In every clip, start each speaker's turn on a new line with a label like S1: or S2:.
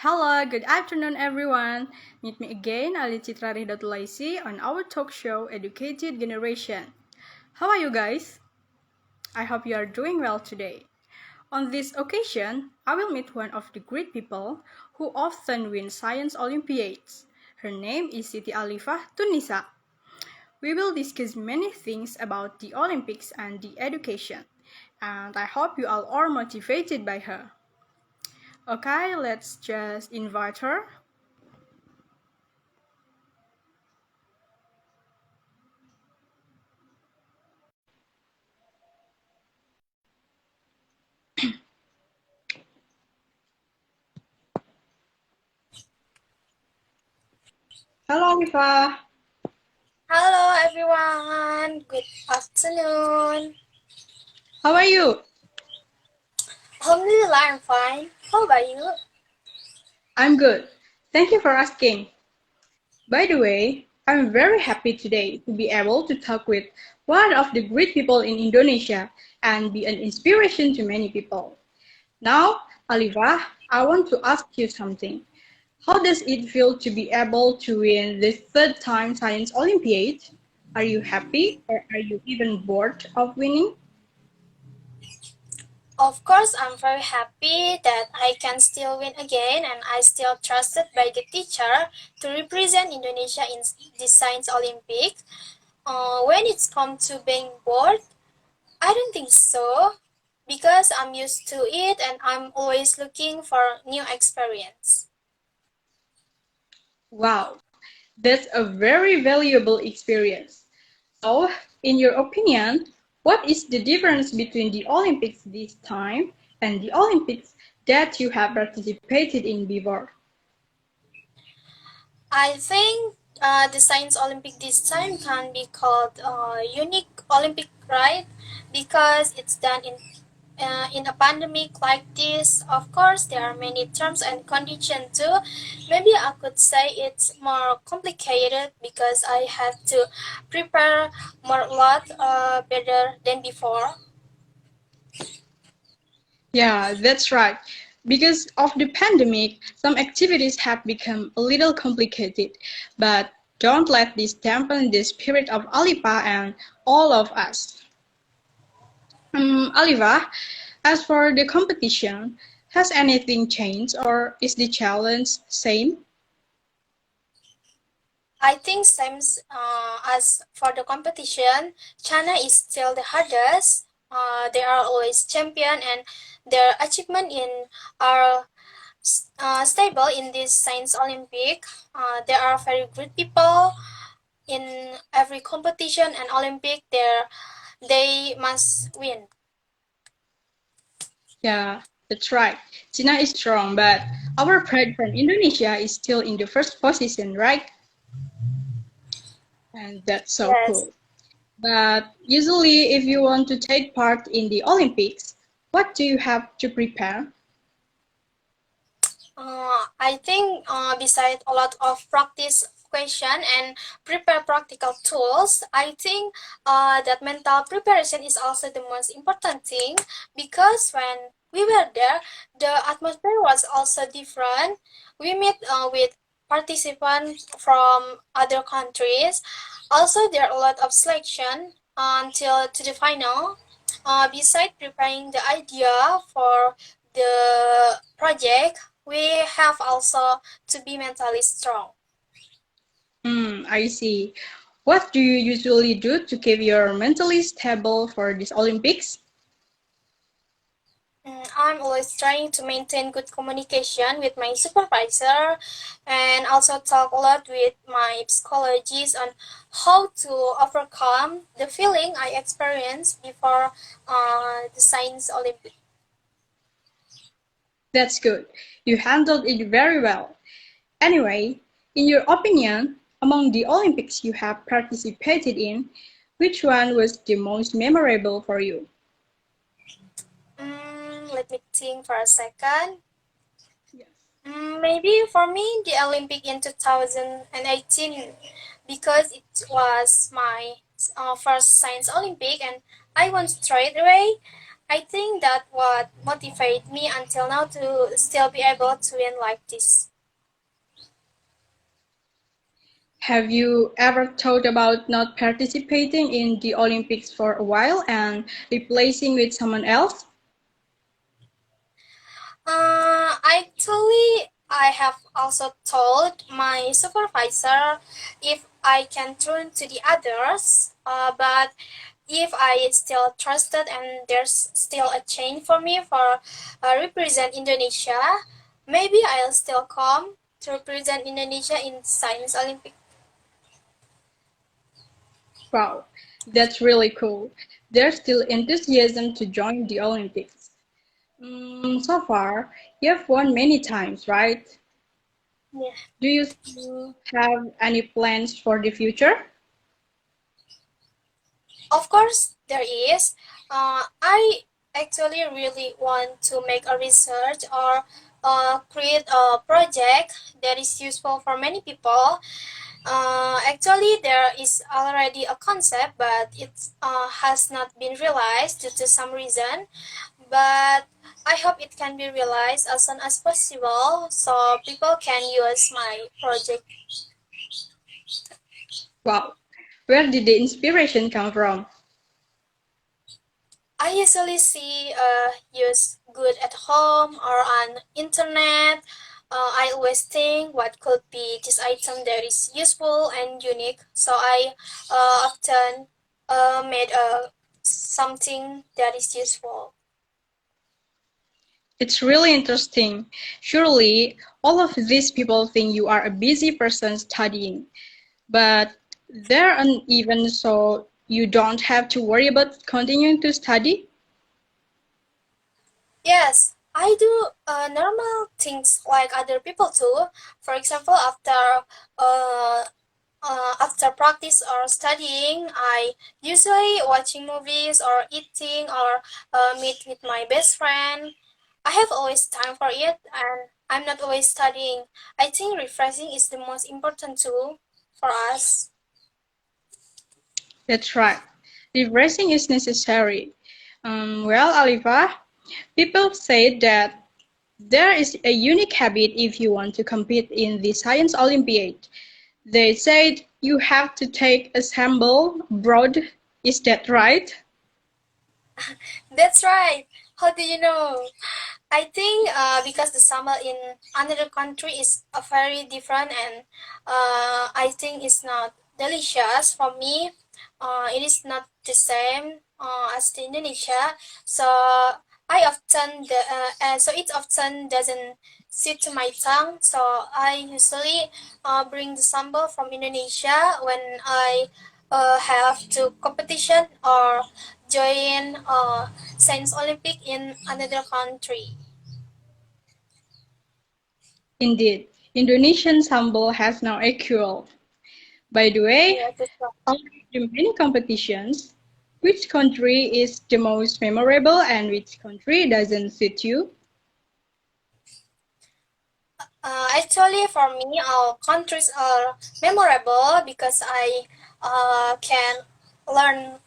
S1: Hello, good afternoon, everyone. Meet me again, Alya Citra R.A, on our talk show, Educated Generation. How are you guys? I hope you are doing well today. On this occasion, I will meet one of the great people who often win science Olympiads. Her name is Siti Alifah Tunnisa. We will discuss many things about the Olympics and the education, and I hope you all are motivated by her. Okay, let's just invite her. Hello, Alifah.
S2: Hello everyone, good afternoon.
S1: How are you?
S2: Alhamdulillah, I'm fine. How about you?
S1: I'm good. Thank you for asking. By the way, I'm very happy today to be able to talk with one of the great people in Indonesia and be an inspiration to many people. Now, Alifah, I want to ask you something. How does it feel to be able to win the third time Science Olympiad? Are you happy or are you even bored of winning?
S2: Of course, I'm very happy that I can still win again and I still trusted by the teacher to represent Indonesia in the Science Olympics. When it's come to being bored, I don't think so because I'm used to it and I'm always looking for new experience.
S1: Wow, that's a very valuable experience. So, in your opinion, what is the difference between the Olympics this time and the Olympics that you have participated in before?
S2: I think the Science Olympic this time can be called unique Olympic, right? Because it's done in a pandemic like this. Of course, there are many terms and conditions too. Maybe I could say it's more complicated because I have to prepare more lot better than before.
S1: Yeah, that's right. Because of the pandemic, some activities have become a little complicated, but don't let this dampen the spirit of Alipa and all of us. Aliva, as for the competition, has anything changed or is the challenge same?
S2: I think same as for the competition, China is still the hardest. They are always champion and their achievement in are stable in this science Olympic. There are very good people in every competition and Olympic. They must win.
S1: Yeah, that's right. China is strong, but our pride from Indonesia is still in the first position, right? And that's so
S2: Yes.
S1: cool. But usually, if you want to take part in the Olympics, what do you have to prepare?
S2: I think besides a lot of practice question and prepare practical tools, I think that mental preparation is also the most important thing because when we were there, the atmosphere was also different. We met with participants from other countries. Also, there are a lot of selection until to the final. Besides preparing the idea for the project, we have also to be mentally strong.
S1: I see. What do you usually do to keep your mentally stable for these Olympics?
S2: I'm always trying to maintain good communication with my supervisor and also talk a lot with my psychologist on how to overcome the feeling I experienced before the Science Olympic.
S1: That's good. You handled it very well. Anyway, in your opinion, among the Olympics you have participated in, which one was the most memorable for you?
S2: Let me think for a second.
S1: Yes.
S2: Maybe for me, the Olympic in 2018 because it was my first Science Olympic and I won straight away. I think that what motivated me until now to still be able to win like this.
S1: Have you ever thought about not participating in the Olympics for a while and replacing with someone else?
S2: Actually, I have also told my supervisor if I can turn to the others, but if I still trusted and there's still a chance for me for represent Indonesia, maybe I'll still come to represent Indonesia in Science Olympic.
S1: Wow, that's really cool. There's still enthusiasm to join the Olympics. So far, you've won many times, right?
S2: Yeah.
S1: Do you still have any plans for the future?
S2: Of course, there is. I actually really want to make a research or create a project that is useful for many people. Actually, there is already a concept, but it has not been realized due to some reason. But I hope it can be realized as soon as possible so people can use my project.
S1: Wow, where did the inspiration come from?
S2: I usually see use good at home or on internet. I always think what could be this item that is useful and unique. So I often made something that is useful.
S1: It's really interesting. Surely, all of these people think you are a busy person studying, but they're uneven, so you don't have to worry about continuing to study.
S2: Yes, I do normal things like other people too. For example, uh, after practice or studying, I usually watching movies or eating or meet with my best friend. I have always time for it, and I'm not always studying. I think refreshing is the most important tool for us.
S1: That's right. Refreshing is necessary. Well, Alifah, people say that there is a unique habit if you want to compete in the Science Olympiad. They said you have to take a sample broad. Is that right?
S2: That's right. How do you know? I think because the summer in another country is very different and I think it's not delicious for me. It is not the same as the Indonesia. So I often so it often doesn't sit to my tongue. So I usually bring the sambal from Indonesia when I have to competition or join Science Olympic in another country.
S1: Indeed, Indonesian sambal has now equal. By the way,
S2: Yeah, that's right.
S1: out of the many competitions, which country is the most memorable and which country doesn't suit you?
S2: Actually, for me, our countries are memorable because I can learn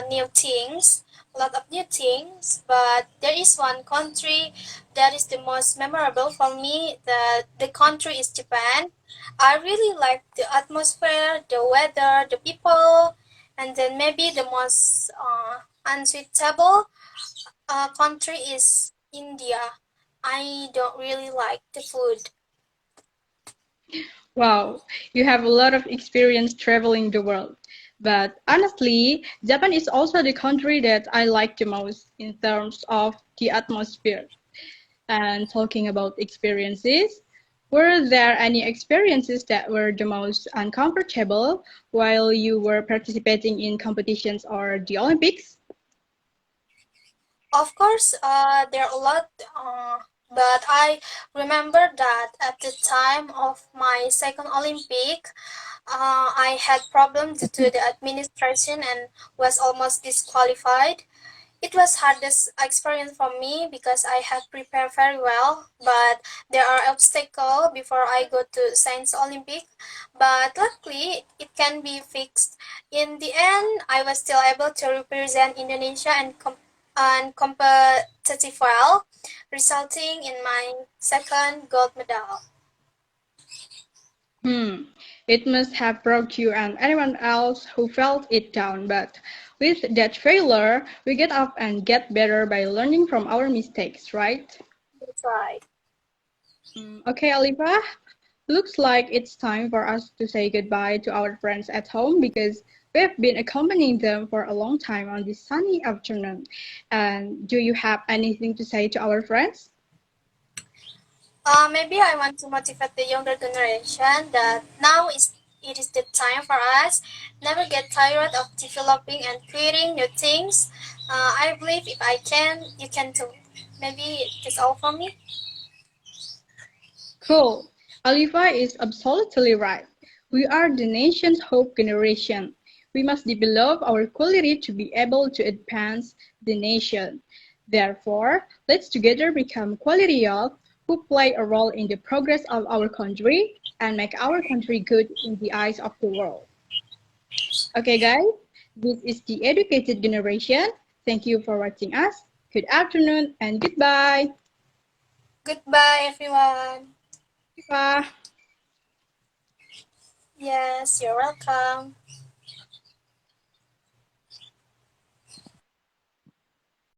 S2: new things, a lot of new things. But there is one country that is the most memorable for me. The country is Japan. I really like the atmosphere, the weather, the people, and then maybe the most unsuitable country is India. I don't really like the food.
S1: Wow, you have a lot of experience traveling the world. But honestly, Japan is also the country that I like the most in terms of the atmosphere. And talking about experiences, were there any experiences that were the most uncomfortable while you were participating in competitions or the Olympics?
S2: Of course, there are a lot, but I remember that at the time of my second Olympic, I had problems due to the administration and was almost disqualified. It was hardest experience for me because I had prepared very well, but there are obstacles before I go to Science Olympic. But luckily, it can be fixed. In the end, I was still able to represent Indonesia and and competitive well, resulting in my second gold medal.
S1: It must have brought you and anyone else who felt it down, but with that failure, we get up and get better by learning from our mistakes, right?
S2: That's right.
S1: Okay, Alifah, looks like it's time for us to say goodbye to our friends at home because we've been accompanying them for a long time on this sunny afternoon. And do you have anything to say to our friends?
S2: Maybe I want to motivate the younger generation that now it is the time for us. Never get tired of developing and creating new things. I believe if I can, you can too. Maybe that's all for me.
S1: Cool. Alifah is absolutely right. We are the nation's hope generation. We must develop our quality to be able to advance the nation. Therefore, let's together become quality youth who play a role in the progress of our country and make our country good in the eyes of the world. Okay, guys, this is the educated generation. Thank you for watching us. Good afternoon and goodbye.
S2: Goodbye, everyone.
S1: Bye.
S2: Yes, you're welcome.